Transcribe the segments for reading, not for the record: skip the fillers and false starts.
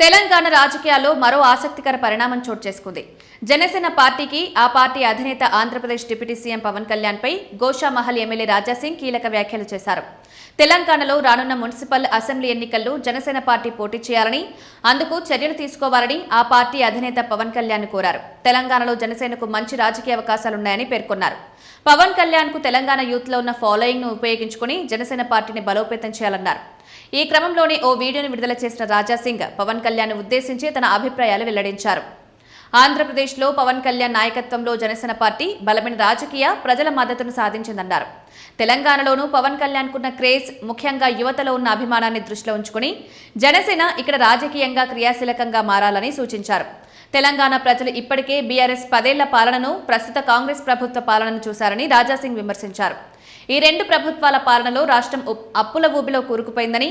తెలంగాణ రాజకీయాల్లో మరో ఆసక్తికర పరిణామం చోటు చేసుకుంది. జనసేన పార్టీకి ఆ పార్టీ అధినేత ఆంధ్రప్రదేశ్ డిప్యూటీ సీఎం పవన్ కళ్యాణ్ పై గోషామహల్ ఎమ్మెల్యే రాజాసింగ్ కీలక వ్యాఖ్యలు చేశారు. తెలంగాణలో రానున్న మున్సిపల్ అసెంబ్లీ ఎన్నికల్లో జనసేన పార్టీ పోటీ చేయాలని, అందుకు చర్యలు తీసుకోవాలని ఆ పార్టీ అధినేత పవన్ కళ్యాణ్ కోరారు. తెలంగాణలో జనసేనకు మంచి రాజకీయ అవకాశాలున్నాయని పేర్కొన్నారు. పవన్ కళ్యాణ్ కు తెలంగాణ యూత్ లో ఉన్న ఫాలోయింగ్ ను ఉపయోగించుకుని జనసేన పార్టీని బలోపేతం చేయాలన్నారు. ఈ క్రమంలోనే ఓ వీడియోను విడుదల చేసిన రాజాసింగ్ పవన్ కళ్యాణ్ ఉద్దేశించి తన అభిప్రాయాలు వెల్లడించారు. ఆంధ్రప్రదేశ్లో పవన్ కళ్యాణ్ నాయకత్వంలో జనసేన పార్టీ బలమైన రాజకీయ ప్రజల మద్దతును సాధించిందన్నారు. తెలంగాణలోనూ పవన్ కళ్యాణ్ కున్న క్రేజ్, ముఖ్యంగా యువతలో ఉన్న అభిమానాన్ని దృష్టిలో ఉంచుకుని జనసేన ఇక్కడ రాజకీయంగా క్రియాశీలకంగా మారాలని సూచించారు. తెలంగాణ ప్రజలు ఇప్పటికే బీఆర్ఎస్ 10 ఏళ్ల పాలనను, ప్రస్తుత కాంగ్రెస్ ప్రభుత్వ పాలనను చూశారని రాజాసింగ్ విమర్శించారు. ఈ రెండు ప్రభుత్వాల పాలనలో రాష్ట్రం అప్పుల ఊబిలో కూరుకుపోయిందని,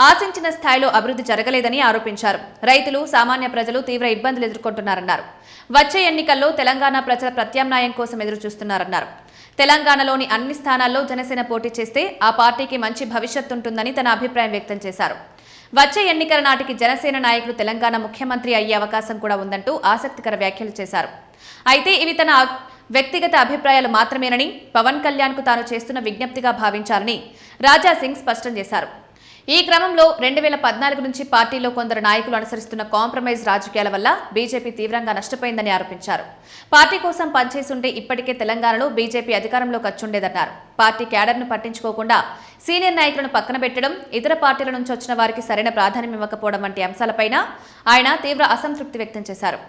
ఆశించిన స్థాయిలో అభివృద్ధి జరగలేదని ఆరోపించారు. రైతులు, సామాన్య ప్రజలు తీవ్ర ఇబ్బందులు ఎదుర్కొంటున్నారన్నారు. వచ్చే ఎన్నికల్లో తెలంగాణ ప్రజల ప్రత్యామ్నాయం కోసం ఎదురు చూస్తున్నారన్నారు. తెలంగాణలోని అన్ని స్థానాల్లో జనసేన పోటీ చేస్తే ఆ పార్టీకి మంచి భవిష్యత్తు ఉంటుందని తన అభిప్రాయం వ్యక్తం చేశారు. వచ్చే ఎన్నికల నాటికి జనసేన నాయకులు తెలంగాణ ముఖ్యమంత్రి అయ్యే అవకాశం కూడా ఉందంటూ ఆసక్తికర వ్యాఖ్యలు చేశారు. అయితే ఇవి తన వ్యక్తిగత అభిప్రాయాలు మాత్రమేనని, పవన్ కళ్యాణ్ కు తాను చేస్తున్న విజ్ఞప్తిగా భావించాలని రాజాసింగ్ స్పష్టం చేశారు. ఈ క్రమంలో 2014 నుంచి పార్టీలో కొందరు నాయకులు అనుసరిస్తున్న కాంప్రమైజ్ రాజకీయాల వల్ల బీజేపీ తీవ్రంగా నష్టపోయిందని ఆరోపించారు. పార్టీ కోసం పనిచేస్తుంటే ఇప్పటికే తెలంగాణలో బీజేపీ అధికారంలోకి వచ్చుండేదన్నారు. పార్టీ క్యాడర్ను పట్టించుకోకుండా సీనియర్ నాయకులను పక్కన పెట్టడం, ఇతర పార్టీల నుంచి వచ్చిన వారికి సరైన ప్రాధాన్యం ఇవ్వకపోవడం వంటి అంశాలపైన ఆయన తీవ్ర అసంతృప్తి వ్యక్తం చేశారు.